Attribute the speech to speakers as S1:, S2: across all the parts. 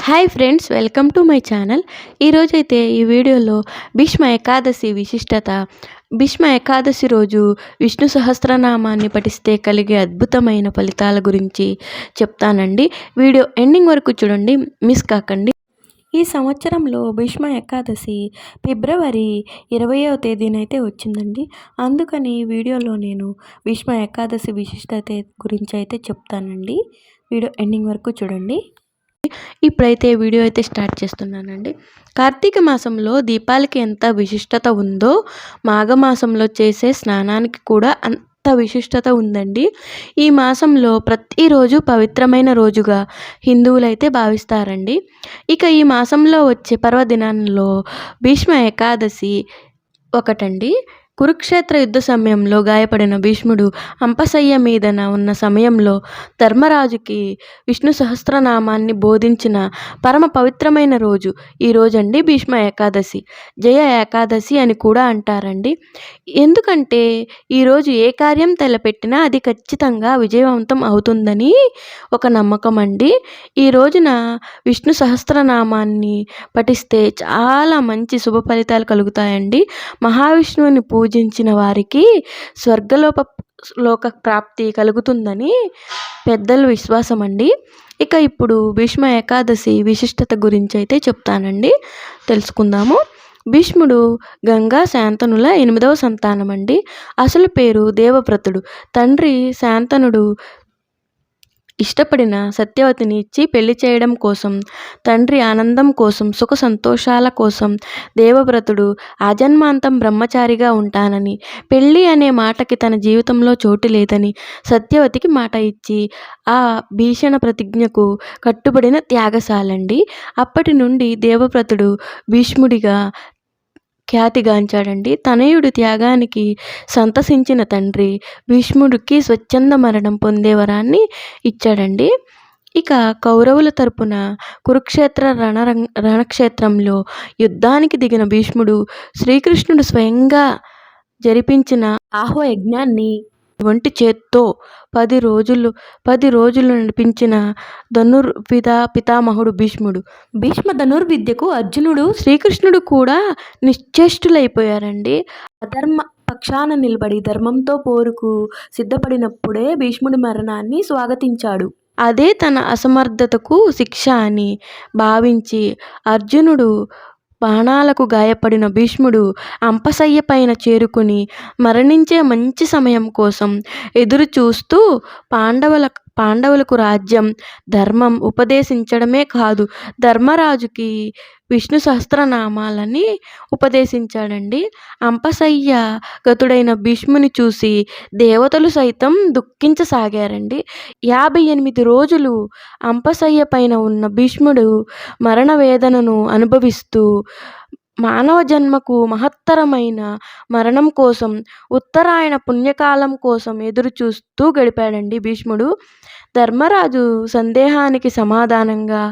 S1: Hi friends, welcome to my channel. ఈరోజైతే ఈ వీడియోలో భీష్మ ఏకాదశి విశిష్టత, భీష్మ ఏకాదశి రోజు విష్ణు సహస్రనామాన్ని పఠిస్తే కలిగే అద్భుతమైన ఫలితాల గురించి చెప్తానండి. వీడియో ఎండింగ్ వరకు చూడండి, మిస్ కాకండి. ఈ సంవత్సరంలో భీష్మ ఏకాదశి ఫిబ్రవరి 20వ తేదీనైతే వచ్చిందండి. అందుకని ఈ వీడియోలో నేను భీష్మ ఏకాదశి విశిష్టత గురించి అయితే చెప్తానండి. వీడియో ఎండింగ్ వరకు చూడండి. ఇప్పుడైతే వీడియో అయితే స్టార్ట్ చేస్తున్నానండి. కార్తీక మాసంలో దీపాలకి ఎంత విశిష్టత ఉందో మాఘమాసంలో చేసే స్నానానికి కూడా అంత విశిష్టత ఉందండి. ఈ మాసంలో ప్రతిరోజు పవిత్రమైన రోజుగా హిందువులైతే భావిస్తారండి. ఇక ఈ మాసంలో వచ్చే పర్వదినాల్లో భీష్మ ఏకాదశి ఒకటండి. కురుక్షేత్ర యుద్ధ సమయంలో గాయపడిన భీష్ముడు అంపశయ్య మీదన ఉన్న సమయంలో ధర్మరాజుకి విష్ణు సహస్రనామాన్ని బోధించిన పరమ పవిత్రమైన రోజు ఈ రోజండి భీష్మ ఏకాదశి. జయ ఏకాదశి అని కూడా అంటారండి. ఎందుకంటే ఈరోజు ఏ కార్యం తలపెట్టినా అది ఖచ్చితంగా విజయవంతం అవుతుందని ఒక నమ్మకం అండి. ఈ రోజున విష్ణు సహస్రనామాన్ని పఠిస్తే చాలా మంచి శుభ ఫలితాలు కలుగుతాయండి. మహావిష్ణువుని పూజించిన వారికి లోక ప్రాప్తి కలుగుతుందని పెద్దల విశ్వాసం అండి. ఇక ఇప్పుడు భీష్మ ఏకాదశి విశిష్టత గురించి అయితే చెప్తానండి, తెలుసుకుందాము. భీష్ముడు గంగా శాంతనుల 8వ సంతానం అండి. అసలు పేరు దేవవ్రతుడు. తండ్రి శాంతనుడు ఇష్టపడిన సత్యవతిని ఇచ్చి పెళ్లి చేయడం కోసం, తండ్రి ఆనందం కోసం, సుఖ సంతోషాల కోసం దేవవ్రతుడు ఆజన్మాంతం బ్రహ్మచారిగా ఉంటానని, పెళ్ళి అనే మాటకి తన జీవితంలో చోటు లేదని సత్యవతికి మాట ఇచ్చి ఆ భీషణ ప్రతిజ్ఞకు కట్టుబడిన త్యాగశాలండి. అప్పటి నుండి దేవవ్రతుడు భీష్ముడిగా ఖ్యాతిగాంచాడండి. తనయుడి త్యాగానికి సంతసించిన తండ్రి భీష్ముడికి స్వచ్ఛంద మరణం పొందే వరాన్ని ఇచ్చాడండి. ఇక కౌరవుల తరపున కురుక్షేత్ర రణక్షేత్రంలో యుద్ధానికి దిగిన భీష్ముడు శ్రీకృష్ణుడు స్వయంగా జరిపించిన ఆహ్వ యజ్ఞాన్ని ఒంటి చేత్తో 10 రోజులు నడిపించిన పితామహుడు భీష్ముడు. భీష్మ ధనుర్విద్యకు అర్జునుడు, శ్రీకృష్ణుడు కూడా నిశ్చేష్టులైపోయారండి. అధర్మ పక్షాన నిలబడి ధర్మంతో పోరుకు సిద్ధపడినప్పుడే భీష్ముడి మరణాన్ని స్వాగతించాడు. అదే తన అసమర్థతకు శిక్ష అని భావించి అర్జునుడు బాణాలకు గాయపడిన భీష్ముడు అంపశయ్య పైన చేరుకుని మరణించే మంచి సమయం కోసం ఎదురు చూస్తూ పాండవులకు రాజ్యం, ధర్మం ఉపదేశించడమే కాదు, ధర్మరాజుకి విష్ణు సహస్రనామాలని ఉపదేశించాడండి. అంపశయ్య గతుడైన భీష్ముని చూసి దేవతలు సైతం దుఃఖించసాగారండి. 58 రోజులు అంపశయ్య పైన ఉన్న భీష్ముడు మరణ వేదనను అనుభవిస్తూ మానవ జన్మకు మహత్తరమైన మరణం కోసం, ఉత్తరాయణ పుణ్యకాలం కోసం ఎదురు చూస్తూ గడిపాడండి భీష్ముడు. ధర్మరాజు సందేహానికి సమాధానంగా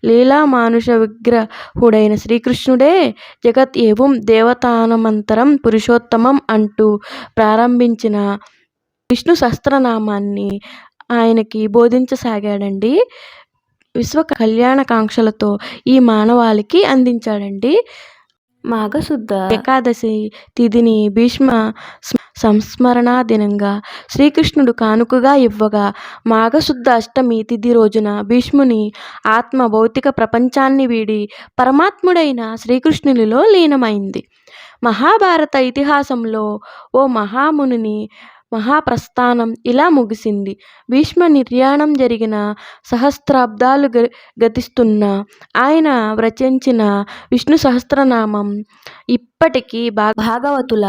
S1: లీలా మానుష విగ్రహుడైన శ్రీకృష్ణుడే జగత్ ఏవం దేవతానమంతరం పురుషోత్తమం అంటూ ప్రారంభించిన విష్ణు సహస్రనామాన్ని ఆయనకి బోధించసాగాడండి. విశ్వ కళ్యాణకాంక్షలతో ఈ మానవాళికి అందించాడండి. మాఘశుద్ధ ఏకాదశి తిథిని భీష్మ సంస్మరణా దినంగా శ్రీకృష్ణుడు కానుకగా ఇవ్వగా, మాఘశుద్ధ అష్టమి తిథి రోజున భీష్ముని ఆత్మ భౌతిక ప్రపంచాన్ని వీడి పరమాత్ముడైన శ్రీకృష్ణునిలో లీనమైంది. మహాభారత ఇతిహాసంలో ఓ మహాముని మహాప్రస్థానం ఇలా ముగిసింది. భీష్మ నిర్యాణం జరిగిన సహస్రాబ్దాలు గతిస్తున్న ఆయన రచించిన విష్ణు సహస్రనామం ఇప్పటికీ భాగవతుల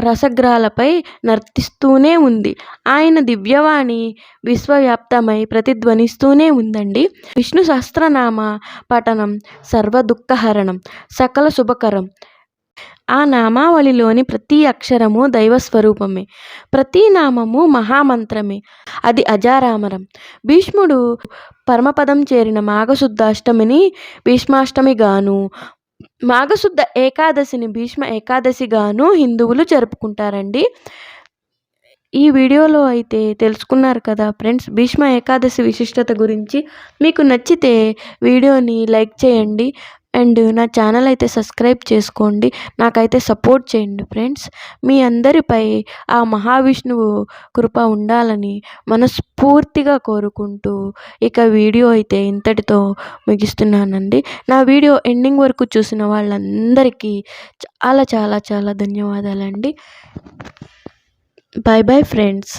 S1: రసగ్రాలపై నర్తిస్తూనే ఉంది. ఆయన దివ్యవాణి విశ్వవ్యాప్తమై ప్రతిధ్వనిస్తూనే ఉందండి. విష్ణు సహస్రనామ పఠనం సర్వ దుఃఖహరణం, సకల శుభకరం. ఆ నామావళిలోని ప్రతి అక్షరము దైవస్వరూపమే, ప్రతి నామము మహామంత్రమే, అది అజారామరం. భీష్ముడు పరమపదం చేరిన మాఘశుద్ధ అష్టమిని భీష్మాష్టమిగాను, మాఘశుద్ధ ఏకాదశిని భీష్మ ఏకాదశిగాను హిందువులు జరుపుకుంటారండి. ఈ వీడియోలో అయితే తెలుసుకున్నారు కదా ఫ్రెండ్స్, భీష్మ ఏకాదశి విశిష్టత గురించి. మీకు నచ్చితే వీడియోని లైక్ చేయండి అండ్ నా ఛానల్ అయితే సబ్స్క్రైబ్ చేసుకోండి. నాకైతే సపోర్ట్ చేయండి ఫ్రెండ్స్. మీ అందరిపై ఆ మహావిష్ణువు కృప ఉండాలని మనస్ఫూర్తిగా కోరుకుంటూ ఇక వీడియో అయితే ఇంతటితో ముగిస్తున్నానండి. నా వీడియో ఎండింగ్ వరకు చూసిన వాళ్ళందరికీ చాలా చాలా చాలా ధన్యవాదాలండి. Bye bye friends.